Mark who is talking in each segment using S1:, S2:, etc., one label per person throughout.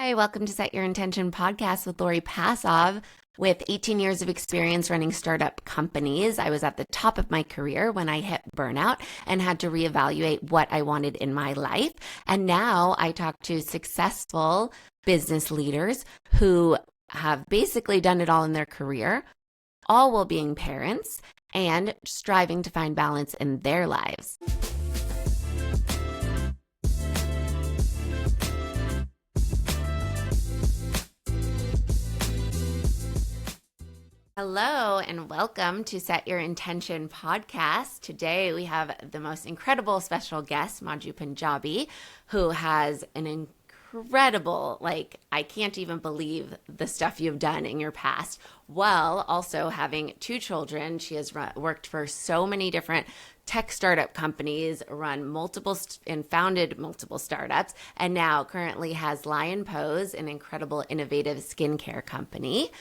S1: Hi, welcome to Set Your Intention podcast with Lory Passov. With 18 years of experience running startup companies, I was at the top of my career when I hit burnout and had to reevaluate what I wanted in my life. And now I talk to successful business leaders who have basically done it all in their career, all while being parents and striving to find balance in their lives. Hello and welcome to Set Your Intention podcast. Today we have the most incredible special guest, Madhu Punjabi, who has an incredible, I can't even believe the stuff you've done in your past, while also having two children. She has worked for so many different tech startup companies, run multiple and founded multiple startups, and now currently has Lion Pose, an incredible innovative skincare company.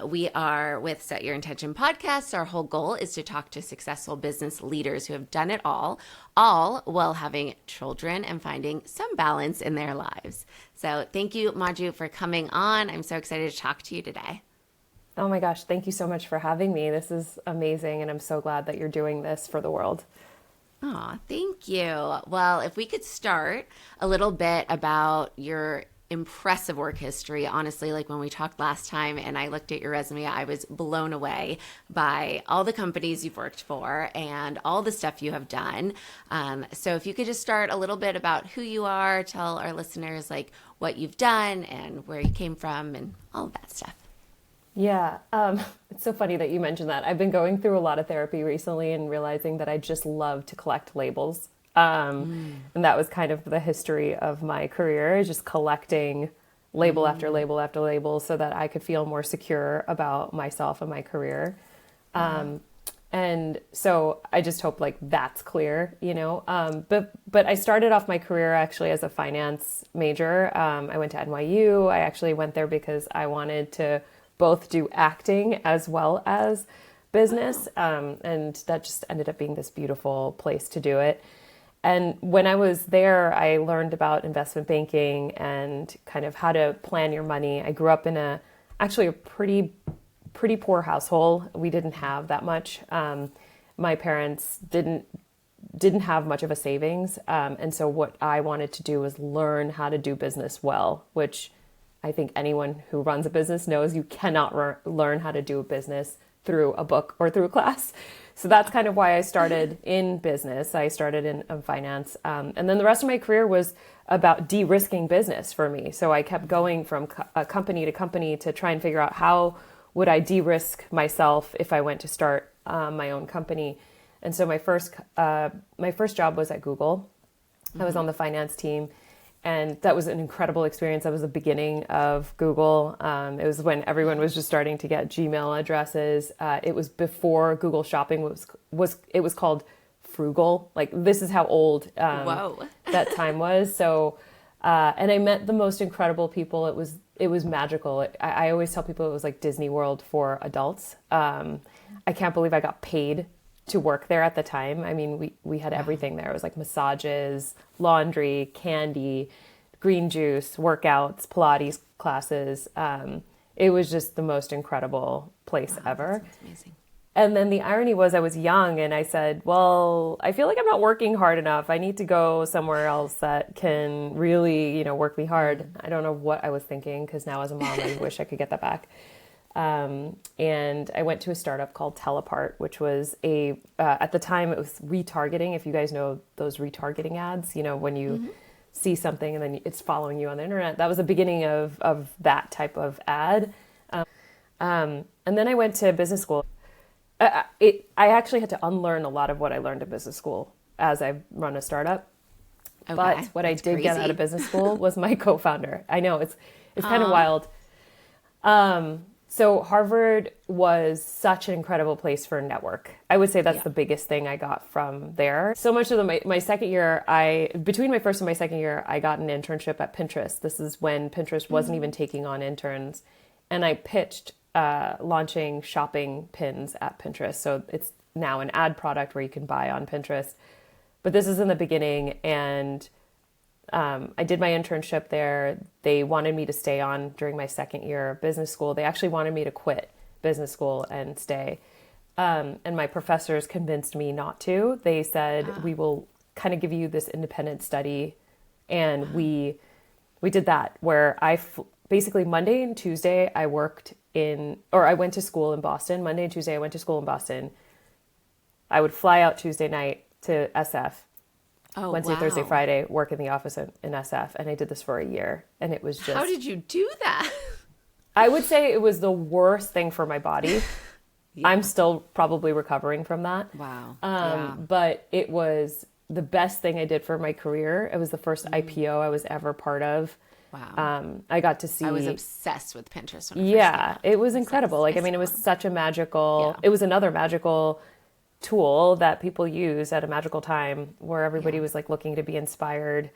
S1: We are with Set Your Intention podcast. Our whole goal is to talk to successful business leaders who have done it all while having children and finding some balance in their lives. So thank you, Madhu, for coming on. I'm so excited to talk to you today.
S2: Oh my gosh, thank you so much for having me. This is amazing, and I'm so glad that you're doing this for the world.
S1: Oh, thank you. Well, if we could start a little bit about your impressive work history. Honestly, like when we talked last time and I looked at your resume, I was blown away by all the companies you've worked for and all the stuff you have done. So if you could just start a little bit about who you are, tell our listeners what you've done and where you came from and all of that stuff.
S2: Yeah, it's so funny that you mentioned that. I've been going through a lot of therapy recently and realizing that I just love to collect labels. And that was kind of the history of my career, just collecting label after label after label so that I could feel more secure about myself and my career. And so I just hope that's clear, but I started off my career actually as a finance major. I went to NYU. I actually went there because I wanted to both do acting as well as business. And that just ended up being this beautiful place to do it. And when I was there, I learned about investment banking and kind of how to plan your money. I grew up in actually a pretty poor household. We didn't have that much. My parents didn't have much of a savings. And so what I wanted to do was learn how to do business well, which I think anyone who runs a business knows you cannot learn how to do a business through a book or through a class. So that's kind of why I started in business. I started in finance. And then the rest of my career was about de-risking business for me. So I kept going from company to company to try and figure out how would I de-risk myself if I went to start my own company. And so my first job was at Google. I was on the finance team. And that was an incredible experience. That was the beginning of Google. It was when everyone was just starting to get Gmail addresses. It was before Google Shopping was called Frugal. This is how old that time was. So, and I met the most incredible people. It was magical. I always tell people it was like Disney World for adults. I can't believe I got paid to work there at the time. I mean, we had everything there. It was like massages, laundry, candy, green juice, workouts, Pilates classes. It was just the most incredible place ever.
S1: That's amazing.
S2: And then the irony was I was young and I said, well, I feel like I'm not working hard enough. I need to go somewhere else that can really, work me hard. I don't know what I was thinking because now as a mom, I wish I could get that back. And I went to a startup called Telepart, which was at the time it was retargeting. If you guys know those retargeting ads, when you see something and then it's following you on the internet, that was the beginning of that type of ad. And then I went to business school. I actually had to unlearn a lot of what I learned in business school as I run a startup. Okay, but what I did get out of business school was my co-founder. I know it's kind of wild. So Harvard was such an incredible place for a network. I would say that's the biggest thing I got from there. So much of my second year, between my first and my second year, I got an internship at Pinterest. This is when Pinterest wasn't even taking on interns. And I pitched launching shopping pins at Pinterest. So it's now an ad product where you can buy on Pinterest. But this is in the beginning, and I did my internship there. They wanted me to stay on during my second year of business school. They actually wanted me to quit business school and stay. And my professors convinced me not to. They said, we will kind of give you this independent study. And we did that where basically Monday and Tuesday I went to school in Boston. Monday and Tuesday I went to school in Boston. I would fly out Tuesday night to SF. Wednesday, wow. Thursday, Friday, work in the office in SF. And I did this for a year. And it was just...
S1: How did you do that?
S2: I would say it was the worst thing for my body. Yeah. I'm still probably recovering from that.
S1: Wow.
S2: But it was the best thing I did for my career. It was the first IPO I was ever part of.
S1: Wow.
S2: I got to see...
S1: I was obsessed with Pinterest when I first came out.
S2: It was incredible. It was such a magical... Yeah. It was another magical tool that people use at a magical time where everybody was like looking to be inspired.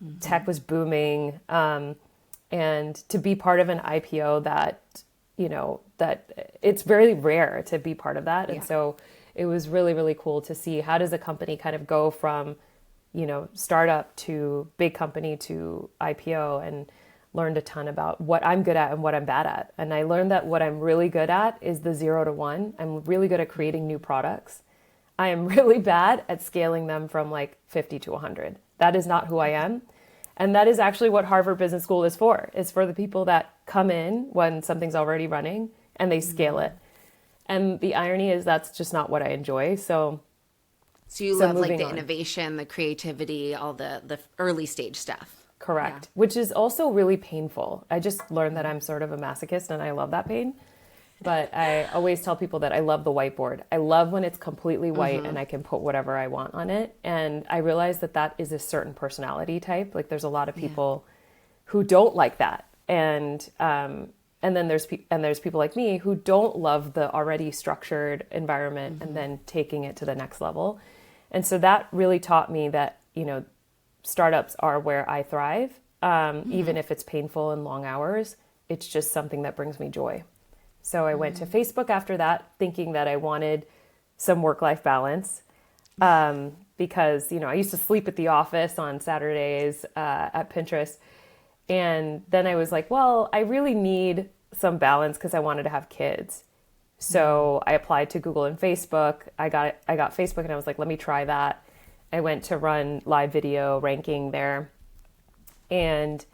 S2: Mm-hmm. Tech was booming. And to be part of an IPO that it's very rare to be part of that. And so it was really, really cool to see how does a company kind of go from, startup to big company to IPO, and learned a ton about what I'm good at and what I'm bad at. And I learned that what I'm really good at is the 0 to 1. I'm really good at creating new products. I am really bad at scaling them from like 50 to 100. That is not who I am. And that is actually what Harvard Business School is for. It's for the people that come in when something's already running and they scale it. And the irony is that's just not what I enjoy. So
S1: you love like the innovation, the creativity, all the early stage stuff.
S2: Correct. Yeah. Which is also really painful. I just learned that I'm sort of a masochist and I love that pain. But I always tell people that I love the whiteboard. I love when it's completely white and I can put whatever I want on it. And I realize that is a certain personality type. Like there's a lot of people who don't like that. And then there's people like me who don't love the already structured environment and then taking it to the next level. And so that really taught me that, startups are where I thrive. Even if it's painful and long hours, it's just something that brings me joy. So I went to Facebook after that, thinking that I wanted some work-life balance because, I used to sleep at the office on Saturdays at Pinterest. And then I was like, well, I really need some balance because I wanted to have kids. So I applied to Google and Facebook. I got Facebook and I was like, let me try that. I went to run live video ranking there. And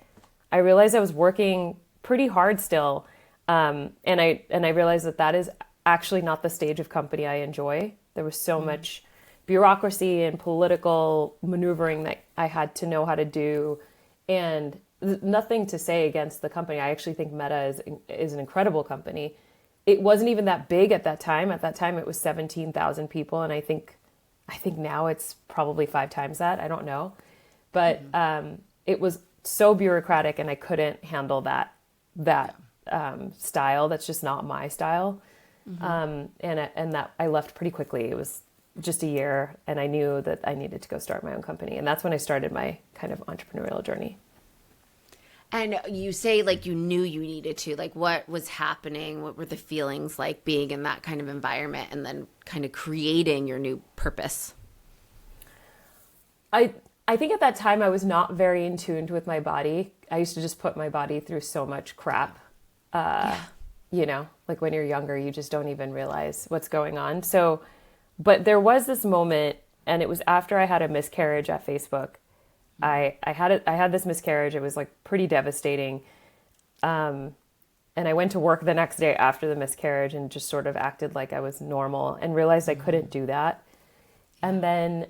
S2: I realized I was working pretty hard still. And I realized that is actually not the stage of company I enjoy. There was so much bureaucracy and political maneuvering that I had to know how to do. And nothing to say against the company. I actually think Meta is an incredible company. It wasn't even that big at that time. At that time, it was 17,000 people. And I think now it's probably 5 times that. I don't know. But it was so bureaucratic and I couldn't handle that style. That's just not my style. And that I left pretty quickly. It was just a year and I knew that I needed to go start my own company. And that's when I started my kind of entrepreneurial journey.
S1: And you say like you knew you needed to, like what was happening? What were the feelings like being in that kind of environment and then kind of creating your new purpose?
S2: I think at that time I was not very in tune with my body. I used to just put my body through so much crap. Like when you're younger, you just don't even realize what's going on. So, but there was this moment and it was after I had a miscarriage at Facebook. I had this miscarriage. It was like pretty devastating. And I went to work the next day after the miscarriage and just sort of acted like I was normal and realized I couldn't do that. And then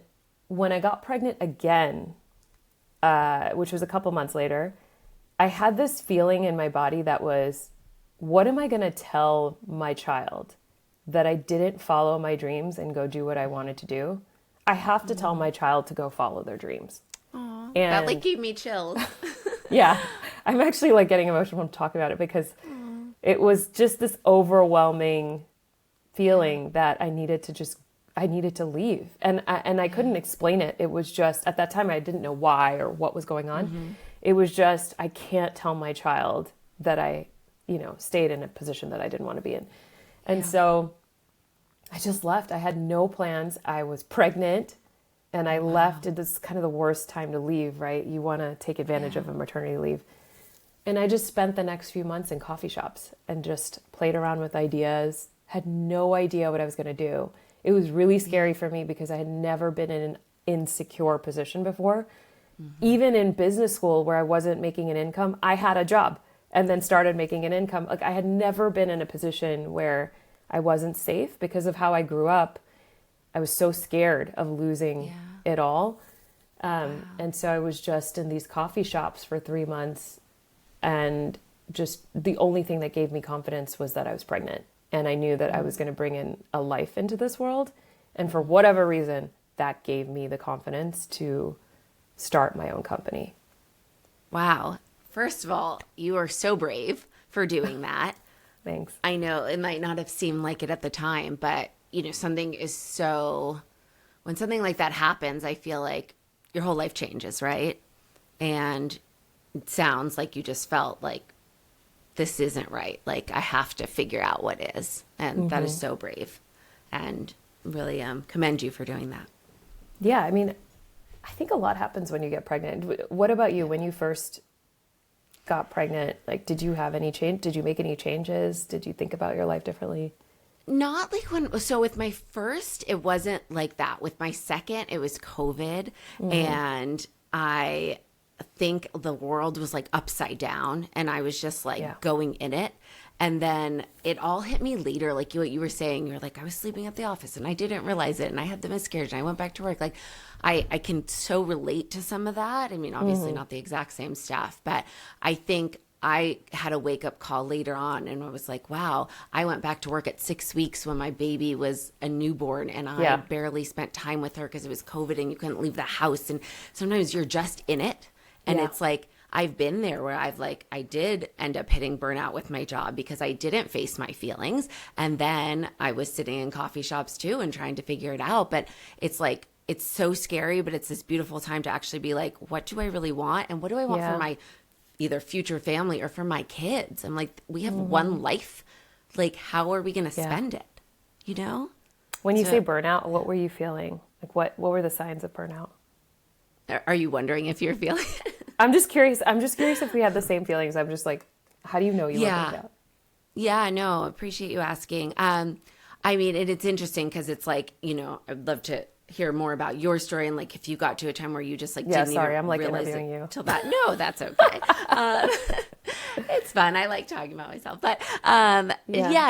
S2: when I got pregnant again, which was a couple months later, I had this feeling in my body that was, what am I going to tell my child? That I didn't follow my dreams and go do what I wanted to do? I have to tell my child to go follow their dreams.
S1: Aww, that like gave me chills.
S2: Yeah, I'm actually like getting emotional when I'm talking about it because it was just this overwhelming feeling that I needed to leave. And I couldn't explain it. It was just, at that time, I didn't know why or what was going on. It was just, I can't tell my child that I, stayed in a position that I didn't want to be in. And so I just left. I had no plans. I was pregnant. And I left at this kind of the worst time to leave, right? You want to take advantage of a maternity leave. And I just spent the next few months in coffee shops and just played around with ideas, had no idea what I was going to do. It was really scary for me because I had never been in an insecure position before. Even in business school where I wasn't making an income, I had a job and then started making an income. Like I had never been in a position where I wasn't safe because of how I grew up. I was so scared of losing it all. And so I was just in these coffee shops for 3 months. And just the only thing that gave me confidence was that I was pregnant. And I knew that I was going to bring in a life into this world. And for whatever reason, that gave me the confidence to start my own company.
S1: Wow. First of all, you are so brave for doing that.
S2: Thanks.
S1: I know it might not have seemed like it at the time, but something is so, when something like that happens, I feel like your whole life changes, right? And it sounds like you just felt like this isn't right. Like I have to figure out what is. And that is so brave, and really commend you for doing that.
S2: Yeah. I mean, I think a lot happens when you get pregnant. What about you? When you first got pregnant, like, did you have any change? Did you make any changes? Did you think about your life differently?
S1: Not like so with my first, it wasn't like that. With my second, it was COVID. And I think the world was like upside down and I was just like going in it. And then it all hit me later. Like what you were saying, you're like, I was sleeping at the office and I didn't realize it. And I had the miscarriage and I went back to work. Like I can so relate to some of that. I mean, obviously not the exact same stuff, but I think I had a wake up call later on and I was like, wow, I went back to work at 6 weeks when my baby was a newborn and I barely spent time with her because it was COVID and you couldn't leave the house. And sometimes you're just in it. And it's like, I've been there where I did end up hitting burnout with my job because I didn't face my feelings. And then I was sitting in coffee shops too and trying to figure it out. But it's like, it's so scary, but it's this beautiful time to actually be like, what do I really want? And what do I want for my either future family or for my kids? I'm like, we have one life. Like, how are we going to spend it?
S2: When you say burnout, what were you feeling? Like what were the signs of burnout?
S1: Are you wondering if you're feeling it?
S2: I'm just curious if we had the same feelings. I'm just like, how do you know you were burnt out?
S1: Yeah, no, appreciate you asking. I mean, it's interesting because it's like, I'd love to hear more about your story and like if you got to a time where you just like didn't even
S2: I'm like
S1: realize
S2: interviewing you
S1: till that. No, that's okay. It's fun. I like talking about myself, but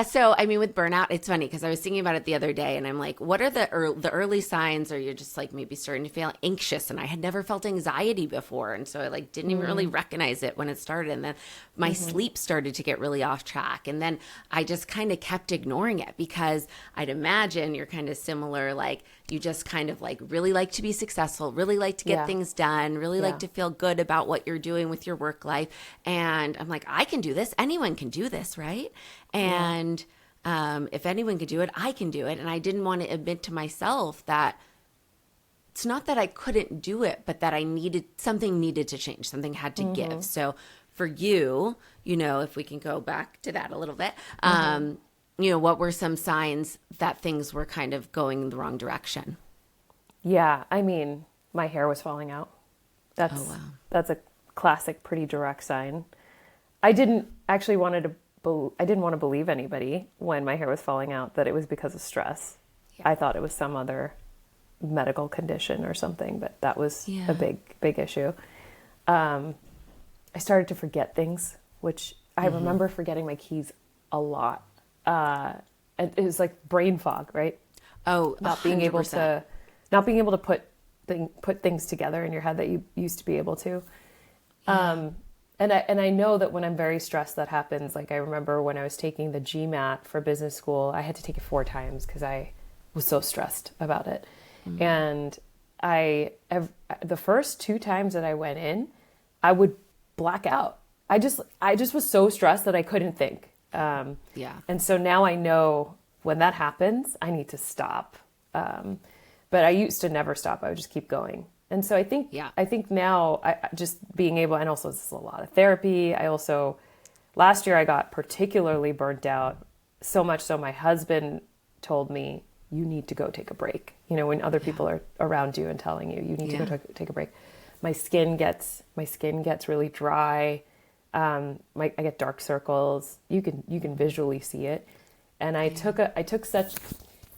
S1: so I mean with burnout, it's funny because I was thinking about it the other day and I'm like, what are the early signs? Or you're just like maybe starting to feel anxious, and I had never felt anxiety before, and so I like didn't even really recognize it when it started, and then my sleep started to get really off track, and then I just kind of kept ignoring it because I'd imagine you're kind of similar, like you just kind of like really like to be successful, really like to get things done, really like to feel good about what you're doing with your work life. And I'm like, I can do this. Anyone can do this, right? And if anyone can do it, I can do it. And I didn't want to admit to myself that it's not that I couldn't do it, but that something needed to change. Something had to give. So for you, if we can go back to that a little bit, what were some signs that things were kind of going in the wrong direction? Yeah,
S2: I mean, my hair was falling out. That's a classic, pretty direct sign. I didn't want to believe anybody when my hair was falling out that it was because of stress. Yeah. I thought it was some other medical condition or something, but that was a big issue. I started to forget things, which I remember forgetting my keys a lot. And it was like brain fog, right?
S1: Oh,
S2: not being able to put things together in your head that you used to be able to. And I know that when I'm very stressed, that happens. Like I remember when I was taking the GMAT for business school, I had to take it 4 times because I was so stressed about it. And the first 2 times that I went in, I would black out. I just was so stressed that I couldn't think. And so now I know when that happens, I need to stop. But I used to never stop. I would just keep going. And so I think now I just being able, and also this is a lot of therapy. Last year I got particularly burnt out, so much so my husband told me you need to go take a break. You know, when other people are around you and telling you, you need to go take a break. My skin gets really dry. I get dark circles. You can visually see it. And it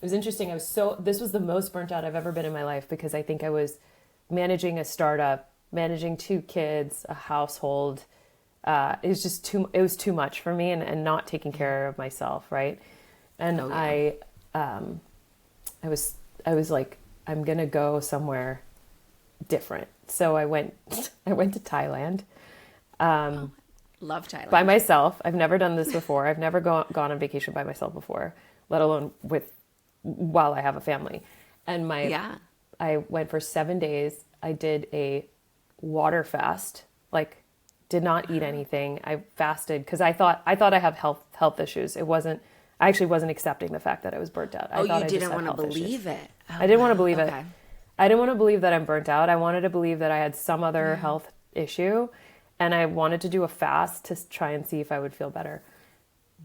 S2: was interesting. This was the most burnt out I've ever been in my life, because I think I was managing a startup, managing 2 kids, a household. It was too much for me, and not taking care of myself. Right. And I was like, I'm going to go somewhere different. So I went to Thailand.
S1: Love Thailand.
S2: By myself. I've never done this before. I've never gone on vacation by myself before, let alone while I have a family. And I went for 7 days. I did a water fast, like did not eat anything. I fasted because I thought I have health issues. I actually wasn't accepting the fact that I was burnt out.
S1: You didn't want to believe it.
S2: I didn't want to believe it. I didn't want to believe that I'm burnt out. I wanted to believe that I had some other health issue, and I wanted to do a fast to try and see if I would feel better.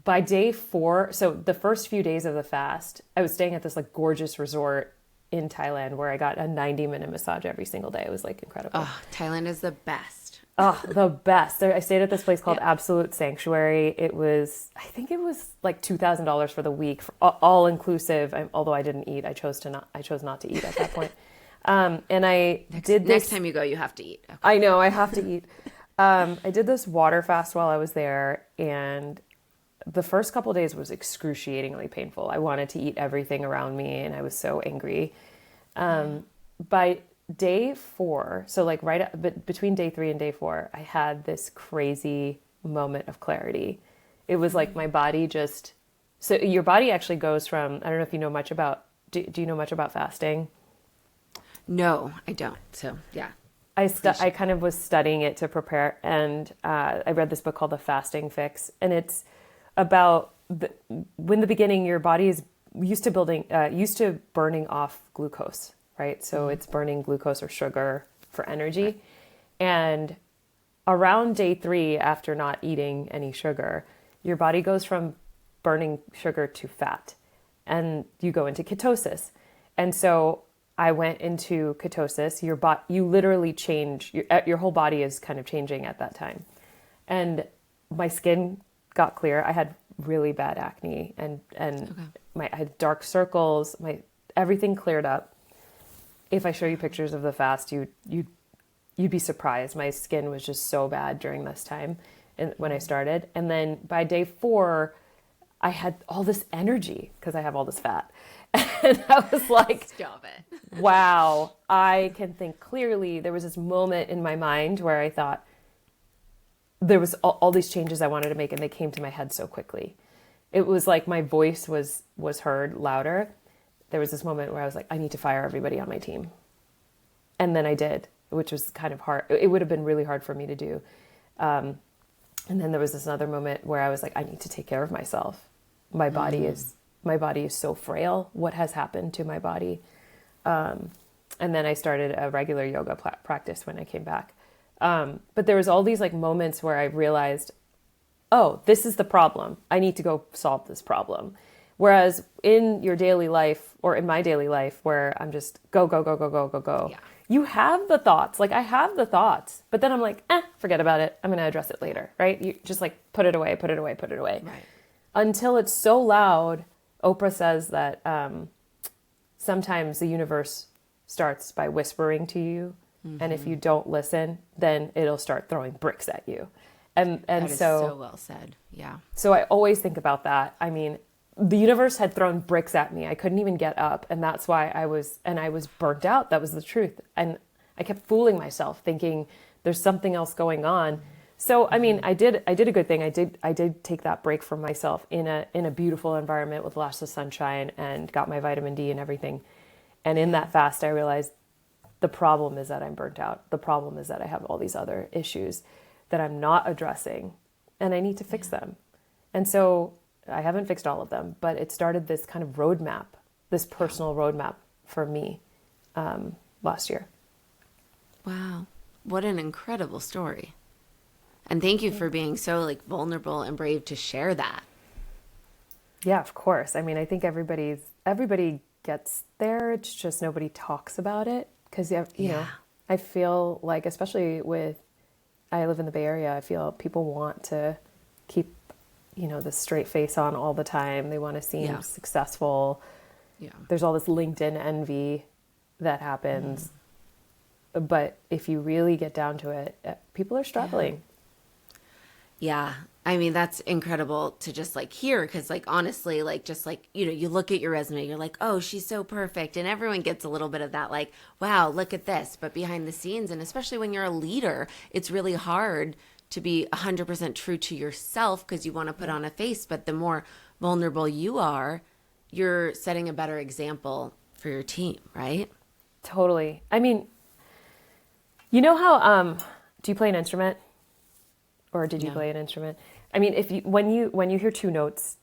S2: By day 4, so the first few days of the fast, I was staying at this like gorgeous resort in Thailand where I got a 90-minute massage every single day. It was like incredible.
S1: Oh, Thailand is the best.
S2: Oh, the best. I stayed at this place called Absolute Sanctuary. I think it was like $2,000 for the week, for all inclusive. Although I didn't eat, I chose not to eat at that point. And I did this.
S1: Next time you go, you have to eat. Okay.
S2: I know, I have to eat. I did this water fast while I was there, and the first couple of days was excruciatingly painful. I wanted to eat everything around me, and I was so angry. By day 4, so like between day 3 and day 4, I had this crazy moment of clarity. It was like my body so your body actually goes from, I don't know if you know much about, do you know much about fasting?
S1: No, I don't. So yeah.
S2: I kind of was studying it to prepare, and I read this book called The Fasting Fix, and it's about in the beginning, your body is used to burning off glucose, right? So it's burning glucose or sugar for energy. And around day 3, after not eating any sugar, your body goes from burning sugar to fat, and you go into ketosis. And so I went into ketosis. You literally change, your whole body is kind of changing at that time. And my skin got clear. I had really bad acne, and I had dark circles. Everything cleared up. If I show you pictures of the fast, you'd be surprised. My skin was just so bad during this time when I started. And then by day 4, I had all this energy because I have all this fat. And I was like,
S1: stop it.
S2: Wow, I can think clearly. There was this moment in my mind where I thought there was all these changes I wanted to make, and they came to my head so quickly. It was like my voice was heard louder. There was this moment where I was like, I need to fire everybody on my team. And then I did, which was kind of hard. It would have been really hard for me to do. And then there was this other moment where I was like, I need to take care of myself. My body is so frail. What has happened to my body? And then I started a regular yoga practice when I came back. But there was all these like moments where I realized, oh, this is the problem. I need to go solve this problem. Whereas in your daily life, or in my daily life, where I'm just go, go, go, go, go, go, go. Yeah. You have the thoughts. Like I have the thoughts, but then I'm like, forget about it. I'm going to address it later. Right. You just like put it away, put it away, put it away.
S1: Right.
S2: Until it's so loud. Oprah says that sometimes the universe starts by whispering to you. Mm-hmm. And if you don't listen, then it'll start throwing bricks at you. And
S1: that is so well said. Yeah.
S2: So I always think about that. I mean, the universe had thrown bricks at me. I couldn't even get up. And that's why I was burnt out. That was the truth. And I kept fooling myself thinking there's something else going on. So, I mean, I did a good thing. I did take that break for myself in a beautiful environment with lots of sunshine, and got my vitamin D and everything. And in that fast, I realized the problem is that I'm burnt out. The problem is that I have all these other issues that I'm not addressing, and I need to fix them. And so I haven't fixed all of them, but it started this kind of roadmap, this personal roadmap for me last year.
S1: Wow. What an incredible story. And thank you for being so like vulnerable and brave to share that.
S2: Yeah, of course. I mean, I think everybody gets there. It's just nobody talks about it. Because, you know, I feel like, especially I live in the Bay Area, I feel people want to keep, you know, the straight face on all the time. They want to seem successful. Yeah. There's all this LinkedIn envy that happens. But if you really get down to it, people are struggling.
S1: Yeah. I mean, that's incredible to just like hear, because like honestly, like just like, you know, you look at your resume, you're like, oh, she's so perfect. And everyone gets a little bit of that, like, wow, look at this. But behind the scenes, and especially when you're a leader, it's really hard to be 100% true to yourself because you want to put on a face. But the more vulnerable you are, you're setting a better example for your team, right?
S2: Totally. I mean, you know how, do you play an instrument? Or did you play an instrument? I mean, when you hear two notes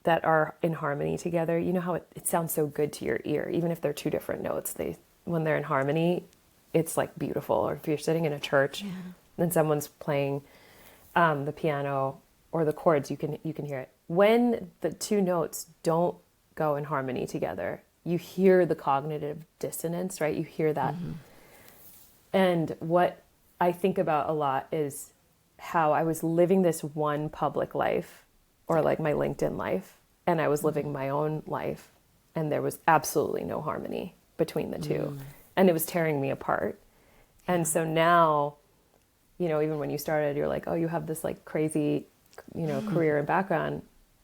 S2: that are in harmony together, you know how it sounds so good to your ear, even if they're two different notes. When they're in harmony, it's like beautiful. Or if you're sitting in a church and someone's playing the piano or the chords, you can hear it. When the two notes don't go in harmony together, you hear the cognitive dissonance, right? You hear that. And what I think about a lot is how I was living this one public life, or like my LinkedIn life, and I was living my own life, and there was absolutely no harmony between the two, and it was tearing me apart. And so now, you know, even when you started, you're like, oh, you have this like crazy, you know, career and background.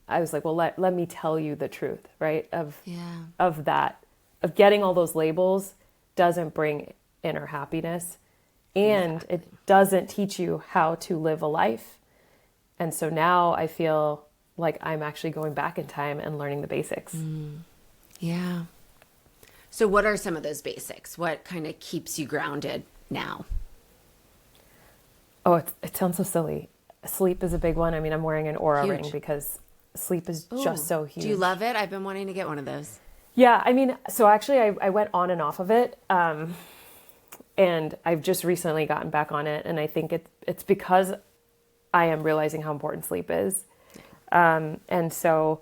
S2: I was like, well, let me tell you the truth, right? Of getting all those labels doesn't bring inner happiness. And it doesn't teach you how to live a life. And so now I feel like I'm actually going back in time and learning the basics.
S1: Yeah. So what are some of those basics? What kind of keeps you grounded now?
S2: Oh, it sounds so silly. Sleep is a big one. I mean, I'm wearing an Oura ring because sleep is just so huge.
S1: Do you love it? I've been wanting to get one of those.
S2: Yeah. I mean, so actually I went on and off of it. And I've just recently gotten back on it. And I think it's because I am realizing how important sleep is. And so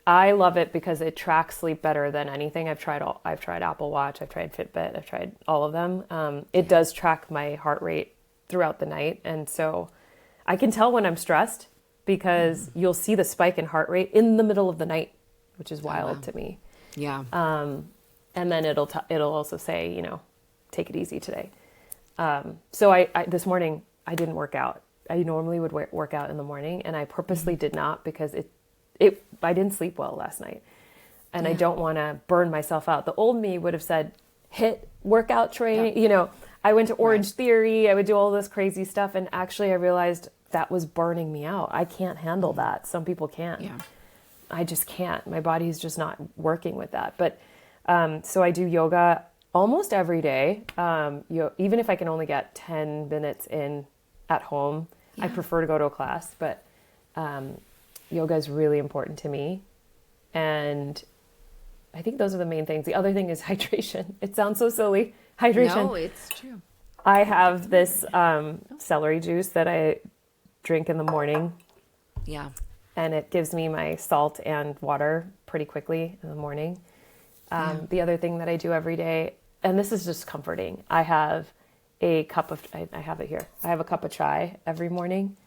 S2: I love it because it tracks sleep better than anything. I've tried Apple Watch, I've tried Fitbit, I've tried all of them. It does track my heart rate throughout the night. And so I can tell when I'm stressed because you'll see the spike in heart rate in the middle of the night, which is wild to me.
S1: Yeah.
S2: And then it'll also say, you know, take it easy today. So I this morning I didn't work out. I normally would work out in the morning, and I purposely did not because I didn't sleep well last night, and I don't want to burn myself out. The old me would have said, hit workout training. You know, I went to Orange Theory. I would do all this crazy stuff, and actually I realized that was burning me out. I can't handle that. Some people can. Yeah. I just can't. My body's just not working with that. But so I do yoga almost every day. Even if I can only get 10 minutes in at home, I prefer to go to a class, but yoga is really important to me. And I think those are the main things. The other thing is hydration. It sounds so silly. Hydration.
S1: No, it's true.
S2: I have this celery juice that I drink in the morning.
S1: Yeah.
S2: And it gives me my salt and water pretty quickly in the morning. The other thing that I do every day, and this is just comforting, I have a cup of, I have it here. I have a cup of chai every morning.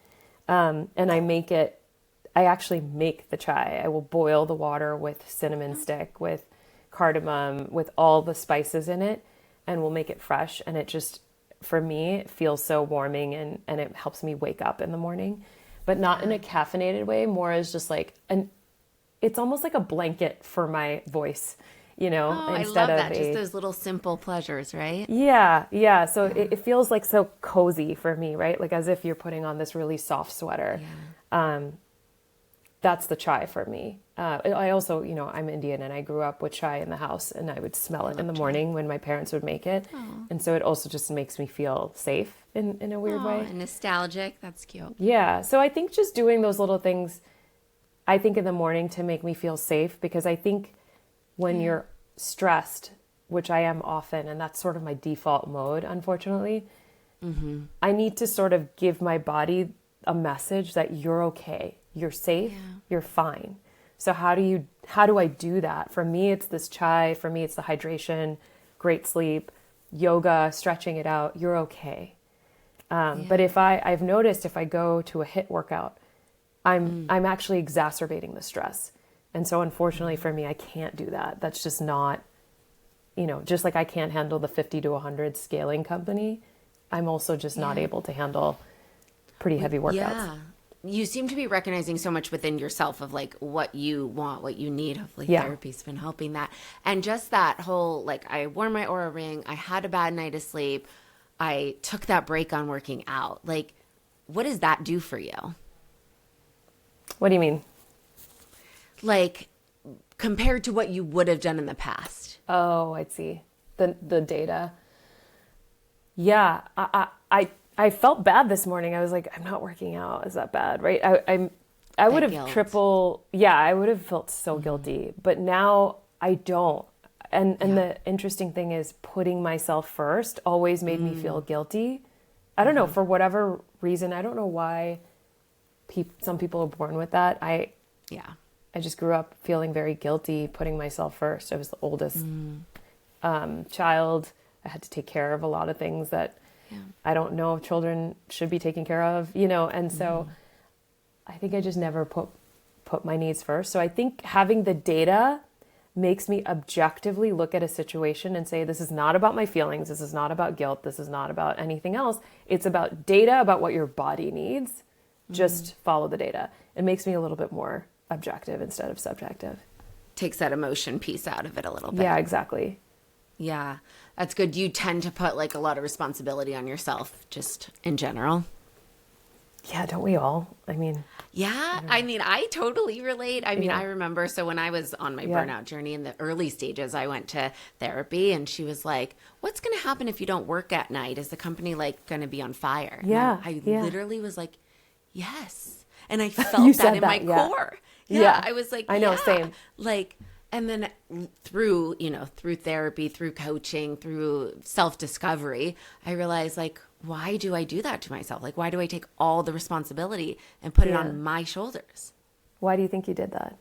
S2: And I actually make the chai. I will boil the water with cinnamon stick, with cardamom, with all the spices in it, and we'll make it fresh. And it just, for me, it feels so warming, and it helps me wake up in the morning, but not in a caffeinated way, more as just like it's almost like a blanket for my voice. You know,
S1: instead I love that. Just those little simple pleasures, right?
S2: Yeah. So it feels like so cozy for me, right? Like as if you're putting on this really soft sweater. Yeah. That's the chai for me. I also, you know, I'm Indian, and I grew up with chai in the house, and I would smell it in the morning when my parents would make it. Aww. And so it also just makes me feel safe in a weird way.
S1: And nostalgic. That's cute.
S2: Yeah. So I think just doing those little things, I think in the morning to make me feel safe, because I think when you're stressed, which I am often, and that's sort of my default mode, unfortunately, I need to sort of give my body a message that you're okay, you're safe, you're fine. So how do I do that? For me, it's this chai. For me, it's the hydration, great sleep, yoga, stretching it out. You're okay. But I've noticed if I go to a HIIT workout, I'm actually exacerbating the stress. And so unfortunately for me, I can't do that. That's just not, just like I can't handle the 50 to 100 scaling company, I'm also just not able to handle pretty heavy workouts.
S1: Yeah. You seem to be recognizing so much within yourself of like what you want, what you need. Hopefully therapy's been helping that. And just that whole, like, I wore my Oura ring, I had a bad night of sleep, I took that break on working out. Like, what does that do for you?
S2: What do you mean?
S1: Like, compared to what you would have done in the past.
S2: Oh, I see. The data. Yeah, I felt bad this morning. I was like, I'm not working out. Is that bad? Right? I would have I would have felt so guilty, but now I don't. And the interesting thing is putting myself first always made me feel guilty. I don't know, for whatever reason. I don't know why some people are born with that. I just grew up feeling very guilty putting myself first. I was the oldest child. I had to take care of a lot of things that I don't know if children should be taken care of, and so I think I just never put my needs first. So I think having the data makes me objectively look at a situation and say, this is not about my feelings. This is not about guilt. This is not about anything else. It's about data, about what your body needs. Just follow the data. It makes me a little bit more objective instead of subjective.
S1: Takes that emotion piece out of it a little bit.
S2: Yeah, exactly.
S1: Yeah, that's good. Do you tend to put like a lot of responsibility on yourself just in general?
S2: Yeah, don't we all? I mean,
S1: I totally relate. I remember, so when I was on my burnout journey in the early stages, I went to therapy and she was like, what's going to happen if you don't work at night? Is the company like going to be on fire?
S2: Yeah.
S1: And I literally was like, yes. And I felt that in my core. Yeah. I was like,
S2: I know, same.
S1: Like, and then through therapy, through coaching, through self-discovery, I realized like, why do I do that to myself? Like, why do I take all the responsibility and put it on my shoulders?
S2: Why do you think you did that?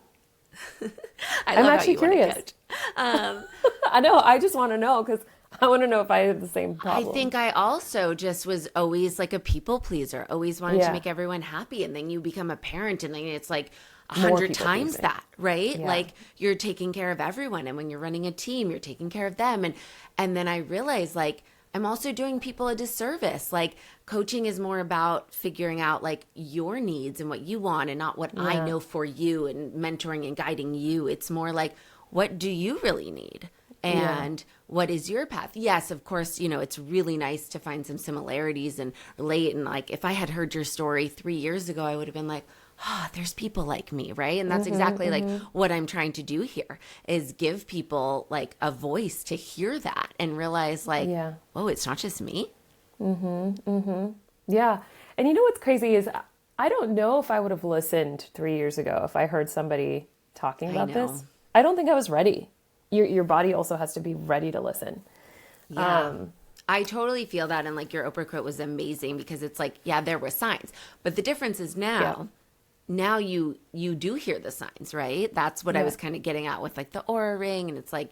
S1: I'm
S2: actually curious. I know. I just want to know because I want to know if I had the same problem.
S1: I think I also just was always like a people pleaser, always wanted to make everyone happy. And then you become a parent and then it's like 100 times that, right? Yeah. Like you're taking care of everyone. And when you're running a team, you're taking care of them. And then I realized like, I'm also doing people a disservice. Like coaching is more about figuring out like your needs and what you want and not what I know for you and mentoring and guiding you. It's more like, what do you really need? And what is your path? Yes, of course, it's really nice to find some similarities and relate. And like, if I had heard your story 3 years ago, I would have been like, there's people like me, right? And that's exactly like what I'm trying to do here is give people like a voice to hear that and realize like, oh, it's not just me.
S2: Yeah. And you know what's crazy is I don't know if I would have listened 3 years ago if I heard somebody talking about this. I don't think I was ready. Your body also has to be ready to listen.
S1: Yeah. I totally feel that. And like your Oprah quote was amazing because it's like, there were signs. But the difference is now you do hear the signs, right? That's what I was kind of getting at with like the Oura ring. And it's like,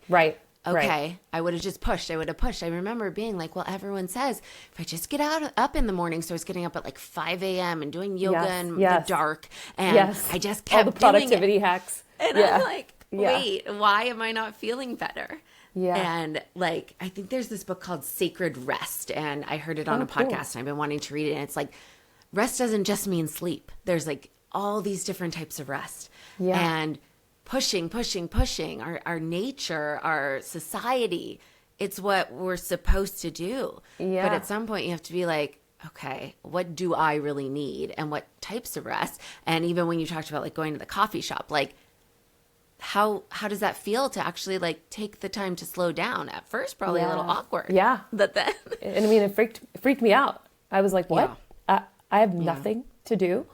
S1: okay, I would have just pushed. I would have pushed. I remember being like, well, everyone says if I just get up in the morning. So I was getting up at like 5 a.m. and doing yoga in the dark. And I just kept
S2: all the productivity hacks.
S1: And I'm like, wait, why am I not feeling better? Yeah. And like, I think there's this book called Sacred Rest. And I heard it on a podcast and I've been wanting to read it. And it's like, rest doesn't just mean sleep. There's like all these different types of rest. Yeah. And pushing our nature, our society, it's what we're supposed to do. Yeah. But at some point you have to be like, okay, what do I really need? And what types of rest? And even when you talked about like going to the coffee shop, like, how does that feel to actually like take the time to slow down? At first, probably a little awkward.
S2: Yeah.
S1: But then,
S2: and I mean, it freaked me out. I was like, what? I have nothing to do.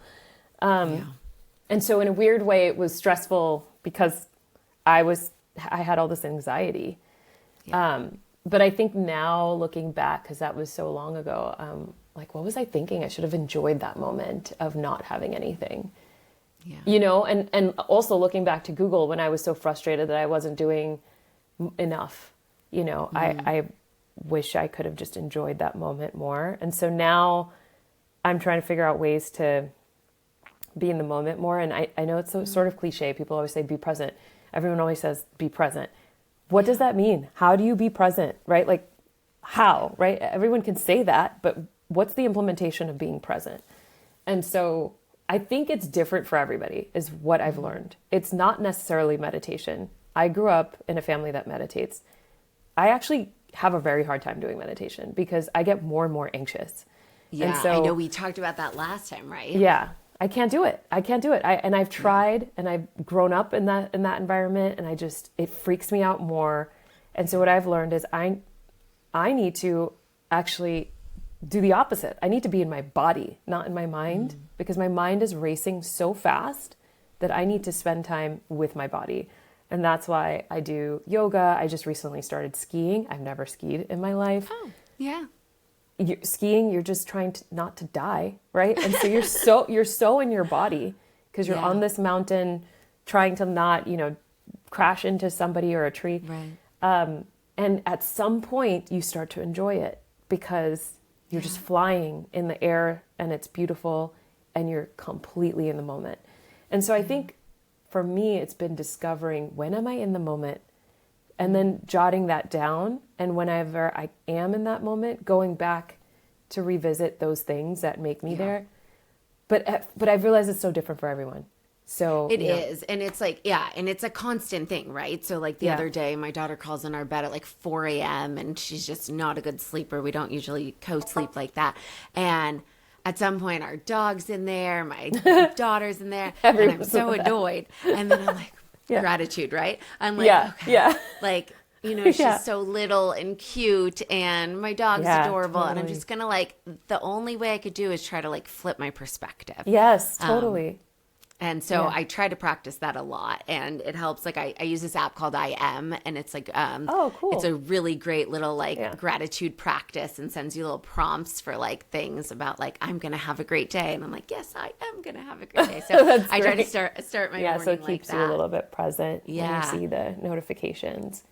S2: And so in a weird way, it was stressful because I had all this anxiety. Yeah. But I think now looking back, cause that was so long ago, like, what was I thinking? I should have enjoyed that moment of not having anything.
S1: Yeah.
S2: You know, and also looking back to Google when I was so frustrated that I wasn't doing enough, you know, I wish I could have just enjoyed that moment more. And so now I'm trying to figure out ways to be in the moment more. And I know it's so, sort of cliche. People always say, be present. Everyone always says, be present. What does that mean? How do you be present, right? Like how, right? Everyone can say that, but what's the implementation of being present? And so I think it's different for everybody is what I've learned. It's not necessarily meditation. I grew up in a family that meditates. I actually have a very hard time doing meditation because I get more and more anxious.
S1: Yeah,
S2: and so,
S1: I know we talked about that last time, right?
S2: Yeah, I can't do it. And I've tried and I've grown up in that environment and it freaks me out more. And so what I've learned is I need to actually do the opposite. I need to be in my body, not in my mind, because my mind is racing so fast that I need to spend time with my body. And that's why I do yoga. I just recently started skiing. I've never skied in my life.
S1: Oh, yeah.
S2: Skiing, you're just trying to not to die, right? And so you're so in your body because you're on this mountain trying to not, you know, crash into somebody or a tree.
S1: Right.
S2: And at some point you start to enjoy it because you're just flying in the air and it's beautiful and you're completely in the moment. And so I think for me, it's been discovering when am I in the moment and then jotting that down. And whenever I am in that moment, going back to revisit those things that make me there. But I've realized it's so different for everyone. So
S1: it is. And it's like, and it's a constant thing, right? So like the other day, my daughter calls in our bed at like 4 a.m. and she's just not a good sleeper. We don't usually co-sleep like that. And at some point our dog's in there, my daughter's in there, and I'm so annoyed. And then I'm like, gratitude, right? I'm like, like, you know, she's so little and cute and my dog's adorable. Totally. And I'm just going to like, the only way I could do is try to like flip my perspective.
S2: Yes, totally.
S1: And so I try to practice that a lot and it helps. Like I use this app called I Am and it's like,
S2: oh, cool.
S1: It's a really great little like gratitude practice and sends you little prompts for like things about like, I'm going to have a great day. And I'm like, yes, I am going to have a great day. So I try to start my morning
S2: so it keeps
S1: like
S2: you a little bit present when you see the notifications.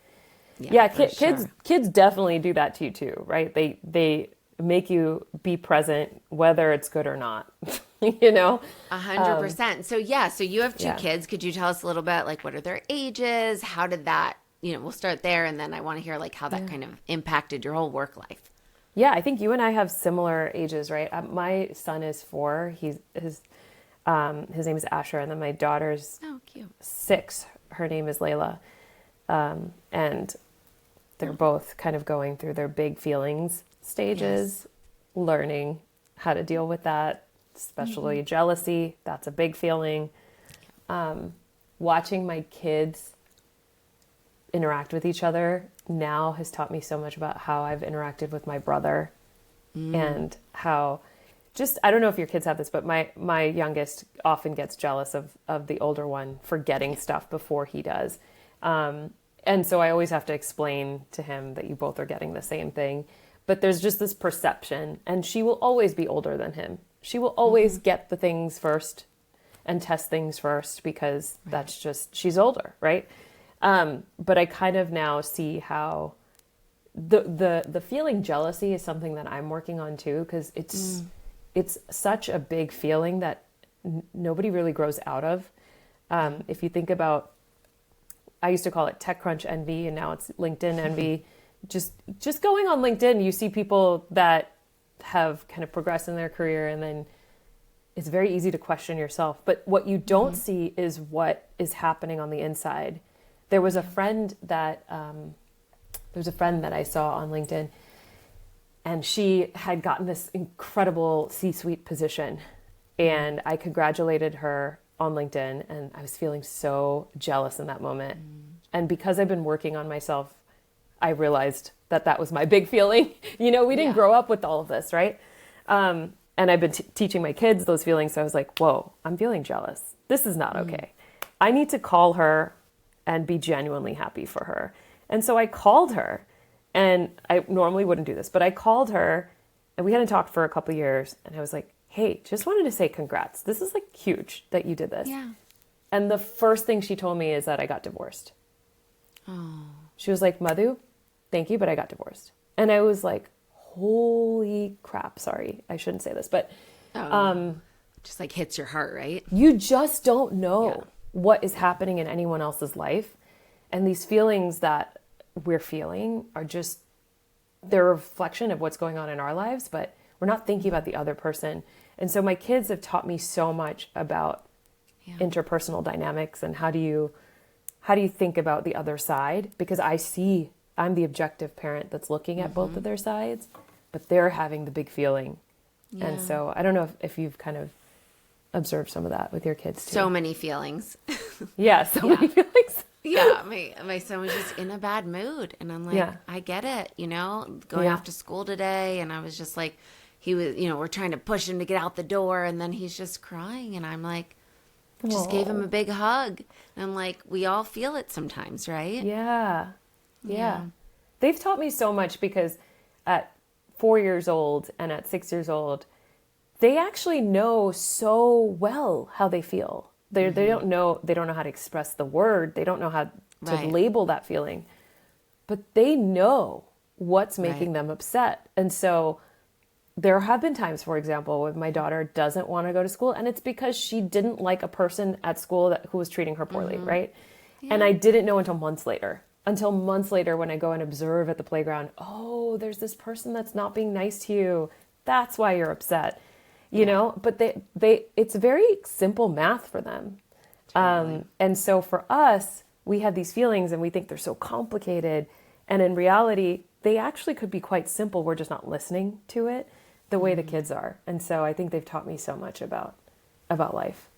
S2: Kids definitely do that to you too, right? They make you be present whether it's good or not. You know,
S1: 100%. So you have two kids. Could you tell us a little bit, like, what are their ages? How did that, you know, we'll start there. And then I want to hear like how that kind of impacted your whole work life.
S2: Yeah. I think you and I have similar ages, right? My son is 4. His name is Asher. And then my daughter's 6. Her name is Layla. And they're both kind of going through their big feelings stages, learning how to deal with that. Especially jealousy, that's a big feeling. Watching my kids interact with each other now has taught me so much about how I've interacted with my brother and how I don't know if your kids have this, but my youngest often gets jealous of the older one for getting stuff before he does. And so I always have to explain to him that you both are getting the same thing. But there's just this perception, and she will always be older than him. She will always get the things first and test things first because that's just, she's older, right? But I kind of now see how the feeling jealousy is something that I'm working on too, because it's such a big feeling that nobody really grows out of. If you think about, I used to call it TechCrunch envy, and now it's LinkedIn envy. Just going on LinkedIn, you see people that have kind of progressed in their career, and then it's very easy to question yourself. But what you don't see is what is happening on the inside. There was a friend that I saw on LinkedIn, and she had gotten this incredible C-suite position, and I congratulated her on LinkedIn, and I was feeling so jealous in that moment. And because I've been working on myself, I realized that was my big feeling. You know, we didn't grow up with all of this, right? And I've been teaching my kids those feelings. So I was like, whoa, I'm feeling jealous. This is not okay. I need to call her and be genuinely happy for her. And so I called her, and I normally wouldn't do this, but I called her, and we hadn't talked for a couple of years. And I was like, hey, just wanted to say congrats. This is like huge that you did this.
S1: Yeah.
S2: And the first thing she told me is that I got divorced.
S1: Oh.
S2: She was like, Madhu, thank you, but I got divorced. And I was like, holy crap. Sorry, I shouldn't say this, but
S1: Just like hits your heart, right?
S2: you just don't know what is happening in anyone else's life. And these feelings that we're feeling are just, they're a reflection of what's going on in our lives, but we're not thinking about the other person. And so my kids have taught me so much about interpersonal dynamics and how do you think about the other side? Because I'm the objective parent that's looking at both of their sides, but they're having the big feeling. Yeah. And so I don't know if you've kind of observed some of that with your kids too.
S1: So many feelings.
S2: Many feelings.
S1: Yeah, my son was just in a bad mood, and I'm like, I get it, going off to school today, and I was just like, he was, we're trying to push him to get out the door, and then he's just crying, and I'm like, just gave him a big hug, and I'm like, we all feel it sometimes, right?
S2: Yeah. They've taught me so much because at 4 years old and at 6 years old, they actually know so well how they feel. They don't know how to express the word. They don't know how to label that feeling, but they know what's making them upset. And so there have been times, for example, when my daughter doesn't want to go to school, and it's because she didn't like a person at school who was treating her poorly, right? Yeah. And I didn't know until months later when I go and observe at the playground, oh, there's this person that's not being nice to you. That's why you're upset. You know, but they it's very simple math for them. Totally. And so for us, we have these feelings and we think they're so complicated. And in reality, they actually could be quite simple. We're just not listening to it the way the kids are. And so I think they've taught me so much about life.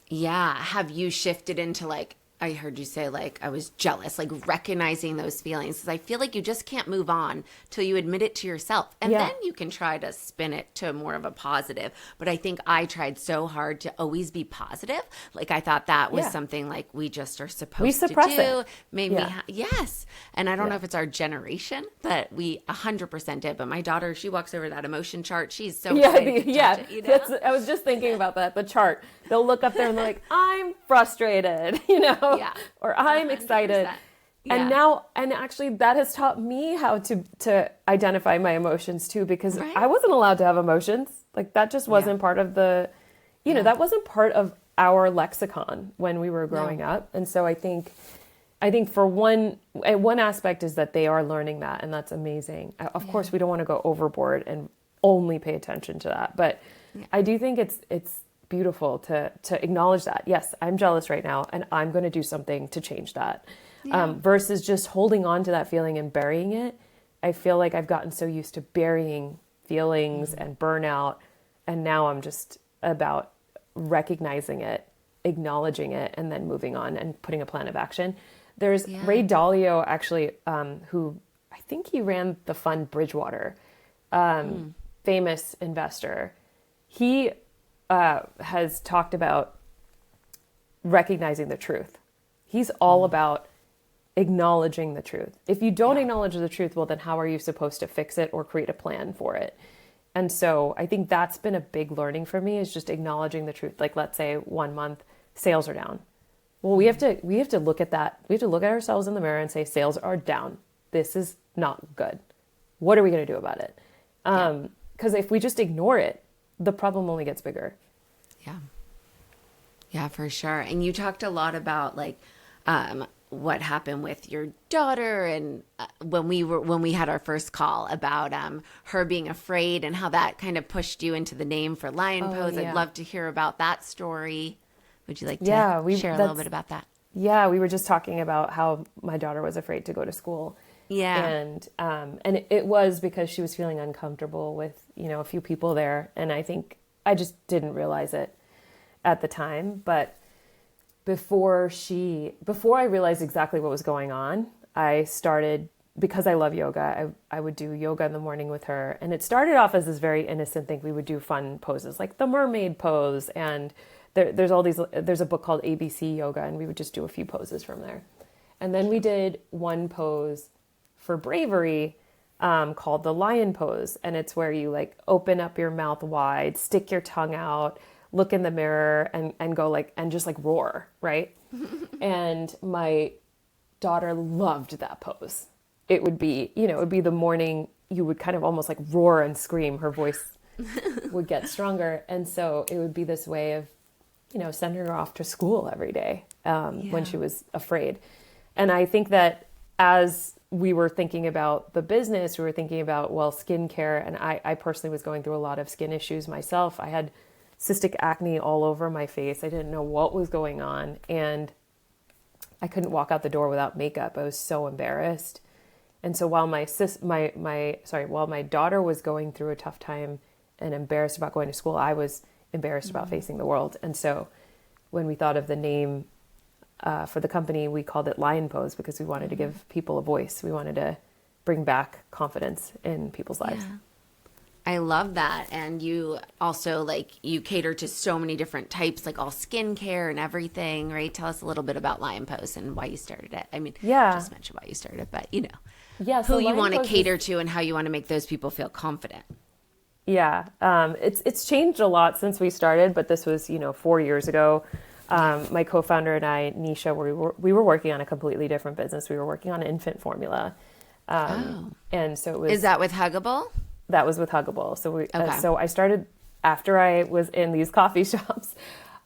S1: Yeah. Have you shifted into like, I heard you say like, I was jealous, like recognizing those feelings. Because I feel like you just can't move on till you admit it to yourself. And then you can try to spin it to more of a positive. But I think I tried so hard to always be positive. Like I thought that was something like we just are supposed to do.
S2: It.
S1: Made me, yes. And I don't know if it's our generation, but we 100% did. But my daughter, she walks over that emotion chart. She's so excited to touch it,
S2: I was just thinking about that, the chart. They'll look up there and they're like, I'm frustrated, or I'm 100%. Excited. Yeah. And actually that has taught me how to identify my emotions too, because I wasn't allowed to have emotions. Like that just wasn't part of that wasn't part of our lexicon when we were growing up. And so I think for one aspect is that they are learning that, and that's amazing. Of course, we don't want to go overboard and only pay attention to that, but I do think it's beautiful to acknowledge that. Yes, I'm jealous right now, and I'm going to do something to change that. Versus just holding on to that feeling and burying it. I feel like I've gotten so used to burying feelings and burnout, and now I'm just about recognizing it, acknowledging it, and then moving on and putting a plan of action. There's Ray Dalio, actually, who I think he ran the fund Bridgewater, famous investor. He has talked about recognizing the truth. He's all about acknowledging the truth. If you don't acknowledge the truth, well, then how are you supposed to fix it or create a plan for it? And so I think that's been a big learning for me, is just acknowledging the truth. Like, let's say 1 month sales are down. Well, we have to look at that. We have to look at ourselves in the mirror and say, sales are down. This is not good. What are we going to do about it? Because if we just ignore it, the problem only gets bigger.
S1: Yeah, for sure. And you talked a lot about like what happened with your daughter, and when we had our first call about her being afraid and how that kind of pushed you into the name for Lion Pose. I'd love to hear about that story. Would you like to share a little bit about that?
S2: Yeah, we were just talking about how my daughter was afraid to go to school. Yeah. And it was because she was feeling uncomfortable with, a few people there. And I think I just didn't realize it at the time. But before I realized exactly what was going on, I started, because I love yoga, I would do yoga in the morning with her. And it started off as this very innocent thing. We would do fun poses like the mermaid pose. And there's a book called ABC Yoga, and we would just do a few poses from there. And then we did one pose for bravery, called the lion pose. And it's where you like open up your mouth wide, stick your tongue out, look in the mirror and go like, and just like roar, right? And my daughter loved that pose. It would be, it would be the morning you would kind of almost like roar and scream. Her voice would get stronger. And so it would be this way of, sending her off to school every day when she was afraid. And I think that as we were thinking about the business, we were thinking about, skincare. And I personally was going through a lot of skin issues myself. I had cystic acne all over my face. I didn't know what was going on. And I couldn't walk out the door without makeup. I was so embarrassed. And so while while my daughter was going through a tough time and embarrassed about going to school, I was embarrassed about facing the world. And so when we thought of the name for the company, we called it Lion Pose because we wanted to give people a voice. We wanted to bring back confidence in people's lives.
S1: Yeah. I love that. And you also you cater to so many different types, like all skincare and everything, right? Tell us a little bit about Lion Pose and why you started it. I mean, just mention why you started it, but
S2: so
S1: who you want to cater to and how you want to make those people feel confident.
S2: Yeah. It's changed a lot since we started, but this was, 4 years ago. My co-founder and I, Nisha, we were working on a completely different business. We were working on infant formula. And so it was.
S1: Is that with Huggable?
S2: That was with Huggable. So so I started, after I was in these coffee shops,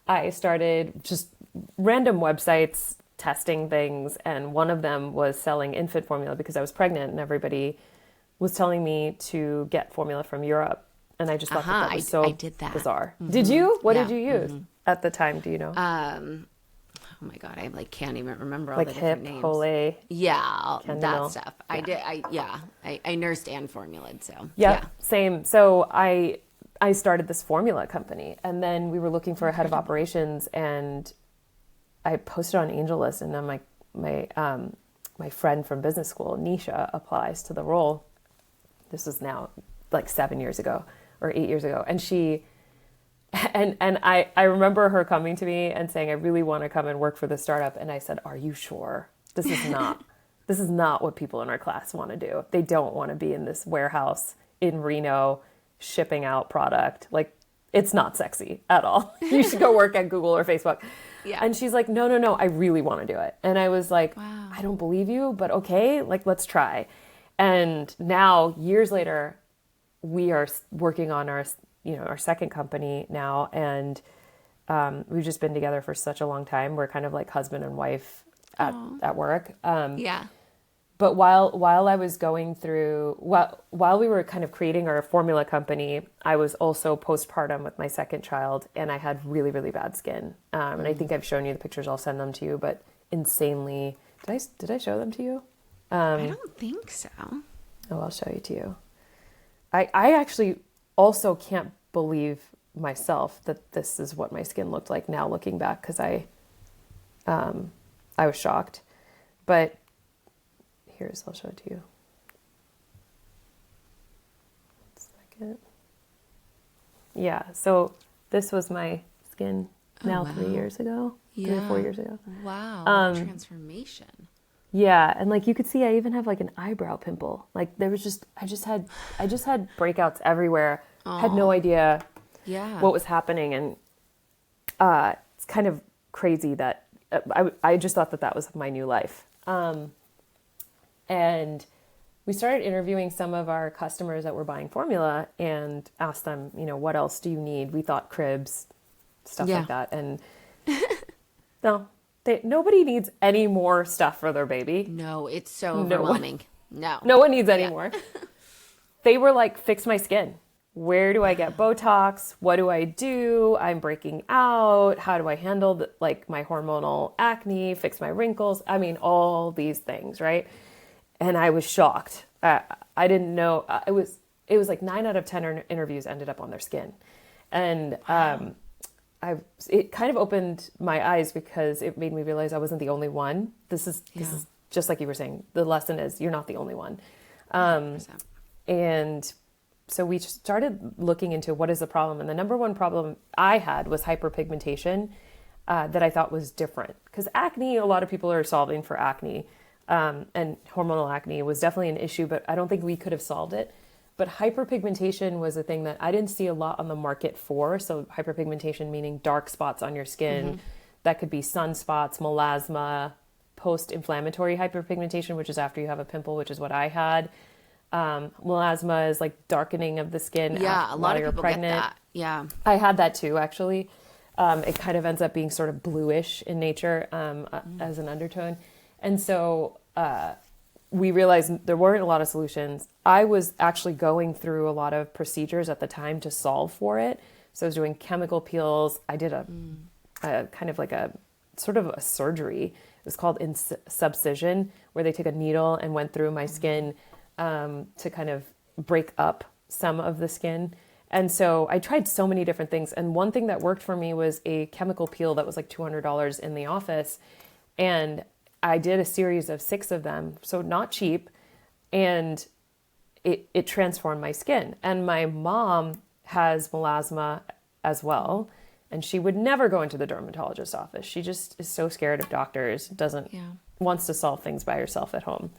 S2: I started just random websites testing things. And one of them was selling infant formula because I was pregnant and everybody was telling me to get formula from Europe. And I just thought that was so bizarre. Mm-hmm. Did you? What did you use at the time? Do you know?
S1: Oh my God, I can't even remember all the different names.
S2: Olay.
S1: Yeah,
S2: Kendall.
S1: that stuff. Yeah. I nursed and formulaed, so.
S2: Yeah, same. So I started this formula company, and then we were looking for a head of operations, and I posted on Angel List, and then my friend from business school, Nisha, applies to the role. This was now 7 years ago or 8 years ago, and she. And I remember her coming to me and saying, I really want to come and work for the startup. And I said, are you sure? This is not what people in our class want to do. They don't want to be in this warehouse in Reno shipping out product. It's not sexy at all. You should go work at Google or Facebook. Yeah. And she's like, no, I really want to do it. And I was like, wow. I don't believe you, but okay, let's try. And now, years later, we are working on our second company now. And we've just been together for such a long time. We're kind of like husband and wife at work. But while I was going through, while we were kind of creating our formula company, I was also postpartum with my second child, and I had really, really bad skin. And I think I've shown you the pictures. I'll send them to you, but insanely, did I show them to you?
S1: I don't think so.
S2: Oh, I'll show you to you. I actually also can't believe myself that this is what my skin looked like now looking back, because I was shocked. But I'll show it to you. 1 second. Yeah, so this was my skin now 3 years ago, 3 or 4 years ago.
S1: Wow, transformation.
S2: Yeah, and you could see I even have an eyebrow pimple. There was I just had breakouts everywhere. Had no idea what was happening, and it's kind of crazy that I just thought that was my new life. And we started interviewing some of our customers that were buying formula and asked them, what else do you need? We thought cribs, stuff like that. And no, nobody needs any more stuff for their baby.
S1: No, it's so overwhelming.
S2: No one needs any more. They were like, fix my skin. Where do I get Botox? What do I do? I'm breaking out. How do I handle my hormonal acne, fix my wrinkles? I mean, all these things, right? And I was shocked. I didn't know. It was 9 out of 10 interviews ended up on their skin. And it kind of opened my eyes because it made me realize I wasn't the only one. This is just like you were saying. The lesson is you're not the only one. And so we started looking into what is the problem. And the number one problem I had was hyperpigmentation that I thought was different. Because acne, a lot of people are solving for acne. And hormonal acne was definitely an issue, but I don't think we could have solved it. But hyperpigmentation was a thing that I didn't see a lot on the market for. So hyperpigmentation meaning dark spots on your skin. That could be sunspots, melasma, post-inflammatory hyperpigmentation, which is after you have a pimple, which is what I had. Melasma is like darkening of the skin.
S1: Yeah, a lot of people
S2: pregnant.
S1: get that. Yeah.
S2: I had that too, actually. It kind of ends up being sort of bluish in nature as an undertone. And so we realized there weren't a lot of solutions. I was actually going through a lot of procedures at the time to solve for it. So I was doing chemical peels. I did a kind of like a sort of a surgery. It was called subcision, where they took a needle and went through my skin to kind of break up some of the skin. And so I tried so many different things. And one thing that worked for me was a chemical peel that was like $200 in the office. And I did a series of 6 of them, so not cheap. And it transformed my skin. And my mom has melasma as well. And she would never go into the dermatologist's office. She just is so scared of doctors, wants to solve things by herself at home.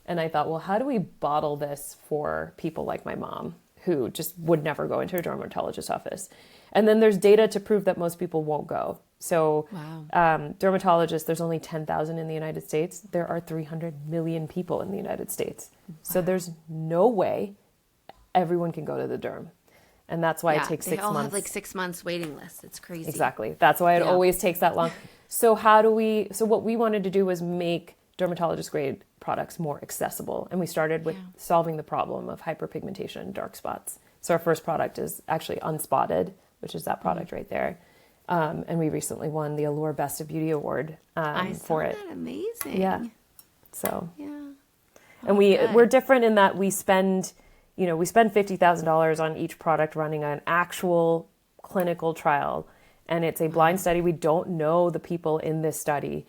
S2: And I thought, well, how do we bottle this for people like my mom, who just would never go into a dermatologist's office? And then there's data to prove that most people won't go. So dermatologists, there's only 10,000 in the United States. There are 300 million people in the United States. Wow. So there's no way everyone can go to the derm. And that's why it takes 6 months. They all have
S1: like 6 months waiting lists. It's crazy.
S2: Exactly. That's why it always takes that long. So what we wanted to do was make dermatologist grade products more accessible. And we started with solving the problem of hyperpigmentation and dark spots. So our first product is actually Unspotted, which is that product right there. And we recently won the Allure Best of Beauty Award for it.
S1: That amazing.
S2: Yeah. So.
S1: Yeah.
S2: And we're different in that we spend $50,000 on each product running an actual clinical trial. And it's a blind study. We don't know the people in this study.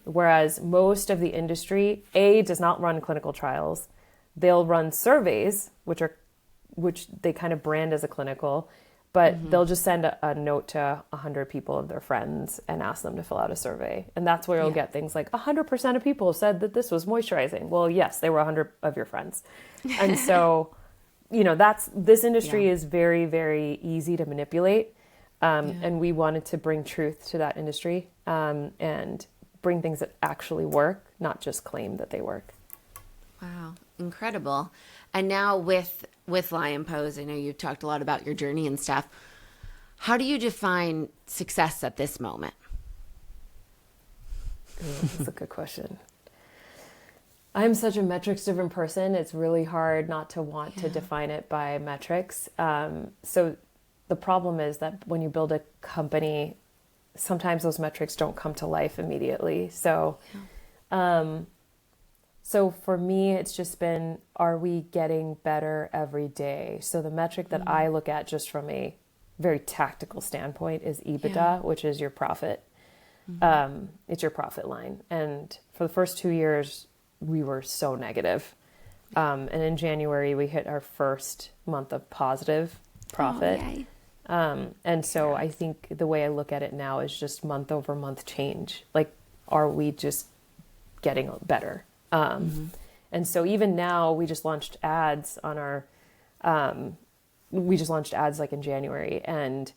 S2: Whereas most of the industry, does not run clinical trials. They'll run surveys, which they kind of brand as a clinical, but they'll just send a note to 100 people of their friends and ask them to fill out a survey. And that's where you'll get things like 100% of people said that this was moisturizing. Well, yes, they were 100 of your friends. And so, this industry is very, very easy to manipulate. And we wanted to bring truth to that industry and bring things that actually work, not just claim that they work.
S1: Wow. Incredible. And now with Lion Pose, I know you've talked a lot about your journey and stuff. How do you define success at this moment?
S2: That's a good question. I'm such a metrics-driven person. It's really hard not to want to define it by metrics. So the problem is that when you build a company, sometimes those metrics don't come to life immediately. So, so for me, it's just been, are we getting better every day? So the metric that I look at just from a very tactical standpoint is EBITDA, which is your profit. It's your profit line. And for the first 2 years, we were so negative. And in January, we hit our first month of positive profit. And so I think the way I look at it now is just month over month change. Like, are we just getting better? And so even now we just launched ads on our, like in January, and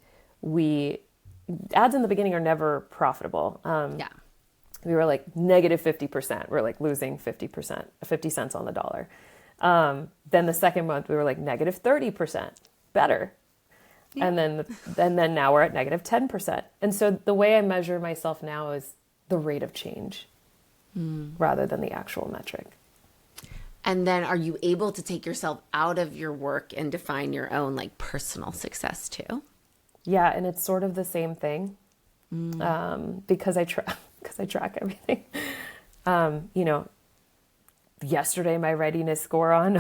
S2: ads in the beginning are never profitable. We were like negative 50%. We're like losing 50%, 50 cents on the dollar. Then the second month we were like negative 30%, better. And then now we're at negative 10%. And so the way I measure myself now is the rate of change rather than the actual metric.
S1: And then are you able to take yourself out of your work and define your own like personal success too?
S2: Yeah. And it's sort of the same thing because I track everything. Yesterday my readiness score on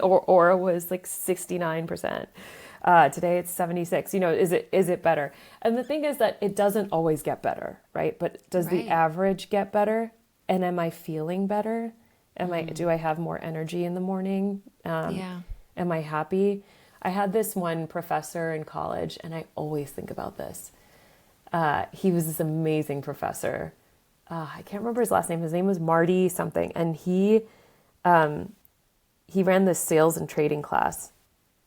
S2: Aura was like 69%. Today it's 76. Is it better? And the thing is that it doesn't always get better, right? But does the average get better? And am I feeling better? Do I have more energy in the morning? Am I happy? I had this one professor in college, and I always think about this. He was this amazing professor. I can't remember his last name. His name was Marty something. And he ran this sales and trading class,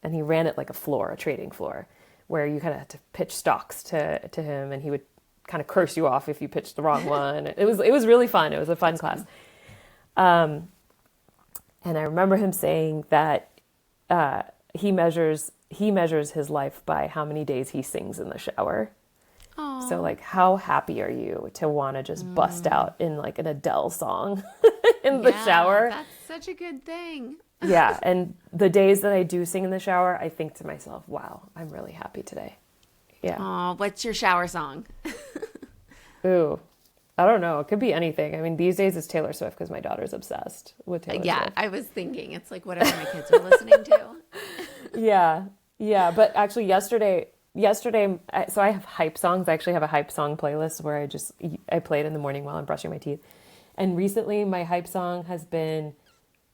S2: and he ran it like a trading floor, where you kind of had to pitch stocks to him, and he would kind of curse you off if you pitched the wrong one. It was really fun. It was a fun class. And I remember him saying that he measures his life by how many days he sings in the shower.
S1: Aww.
S2: So like, how happy are you to want to just bust out in like an Adele song in the shower?
S1: That's such a good thing.
S2: Yeah. And the days that I do sing in the shower, I think to myself, wow, I'm really happy today. Yeah.
S1: Oh, what's your shower song?
S2: Ooh, I don't know. It could be anything. I mean, these days it's Taylor Swift because my daughter's obsessed with Taylor Swift.
S1: I was thinking it's like whatever my kids are listening to.
S2: Yeah. But actually yesterday, so I have hype songs. I actually have a hype song playlist where I play it in the morning while I'm brushing my teeth. And recently my hype song has been,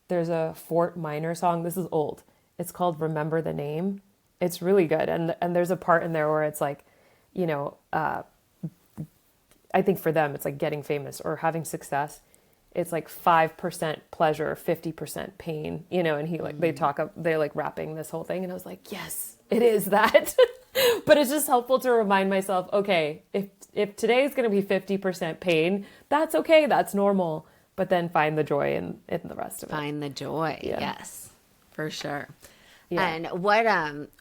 S2: there's a Fort Minor song. This is old. It's called Remember the Name. It's really good. And there's a part in there where it's like, you know, I think for them, it's like getting famous or having success. It's like 5% pleasure, 50% pain, you know, and they're like rapping this whole thing. And I was like, yes, it is that. But it's just helpful to remind myself, okay, if today's going to be 50% pain, that's okay. That's normal. But then find the joy in the rest of it.
S1: Find the joy.
S2: Yeah.
S1: Yes, for sure.
S2: Yeah.
S1: And what,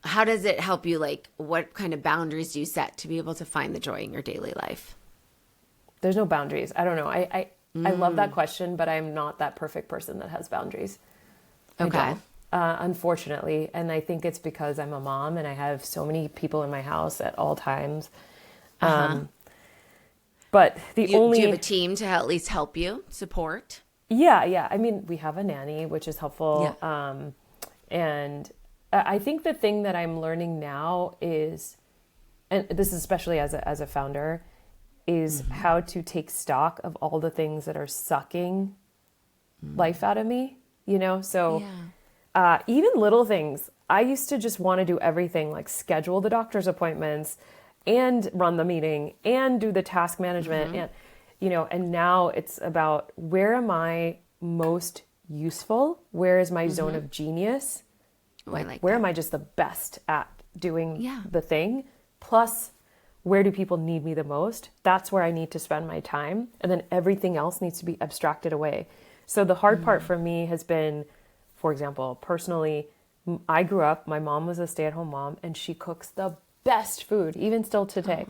S1: how does it help you? Like, what kind of boundaries do you set to be able to find the joy in your daily life?
S2: There's no boundaries. I don't know. I love that question, but I'm not that perfect person that has boundaries.
S1: Okay.
S2: Unfortunately. And I think it's because I'm a mom and I have so many people in my house at all times. But do you have a team to at least help you support? Yeah. I mean, we have a nanny, which is helpful. Yeah. And I think the thing that I'm learning now is, and this is especially as a founder, is how to take stock of all the things that are sucking life out of me, you know? So even little things, I used to just want to do everything, like schedule the doctor's appointments and run the meeting and do the task management and, you know, and now it's about where am I most useful? Where is my zone of genius? Where am I just the best at doing the thing? Plus, where do people need me the most? That's where I need to spend my time. And then everything else needs to be abstracted away. So the hard part for me has been, for example, personally, I grew up, my mom was a stay-at-home mom, and she cooks the best food, even still today.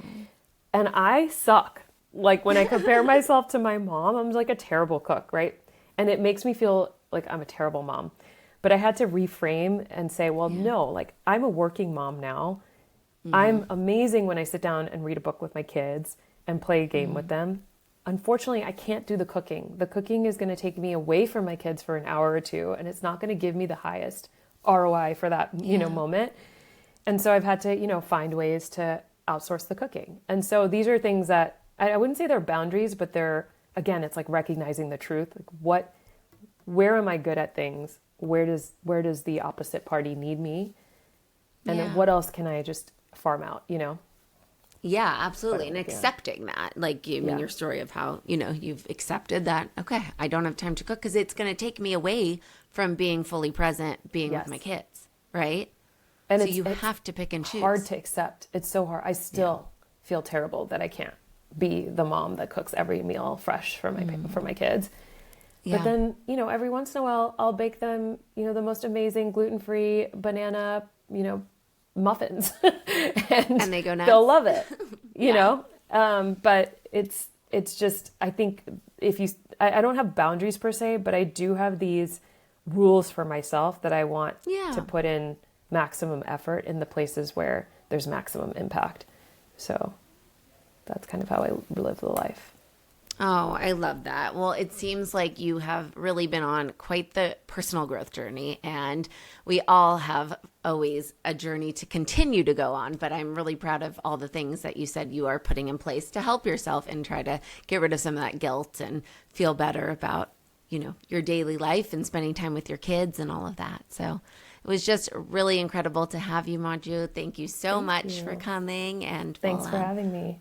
S2: And I suck. Like when I compare myself to my mom, I'm like a terrible cook, right? And it makes me feel like I'm a terrible mom. But I had to reframe and say, well, no, like I'm a working mom now. I'm amazing when I sit down and read a book with my kids and play a game with them. Unfortunately, I can't do the cooking. The cooking is going to take me away from my kids for an hour or two, and it's not going to give me the highest ROI for that, you know, moment. And so I've had to, you know, find ways to outsource the cooking. And so these are things that I wouldn't say they're boundaries, but they're, again, it's like recognizing the truth. Like where am I good at things? Where does the opposite party need me? And then what else can I just farm out, you know?
S1: Yeah, absolutely. And accepting that, like you mean your story of how, you know, you've accepted that, okay, I don't have time to cook because it's going to take me away from being fully present, being with my kids, right? And so you have to pick and choose. It's
S2: hard to accept. It's so hard. I still feel terrible that I can't be the mom that cooks every meal fresh for my kids. But then, you know, every once in a while I'll bake them, you know, the most amazing gluten-free banana, you know, muffins and
S1: they go nuts.
S2: They'll love it, you know? But it's just, I think I don't have boundaries per se, but I do have these rules for myself that I want to put in maximum effort in the places where there's maximum impact. So that's kind of how I live the life.
S1: Oh, I love that. Well, it seems like you have really been on quite the personal growth journey, and we all have always a journey to continue to go on, but I'm really proud of all the things that you said you are putting in place to help yourself and try to get rid of some of that guilt and feel better about, you know, your daily life and spending time with your kids and all of that. So it was just really incredible to have you, Madhu. Thank you so much for coming. And
S2: thanks for having me.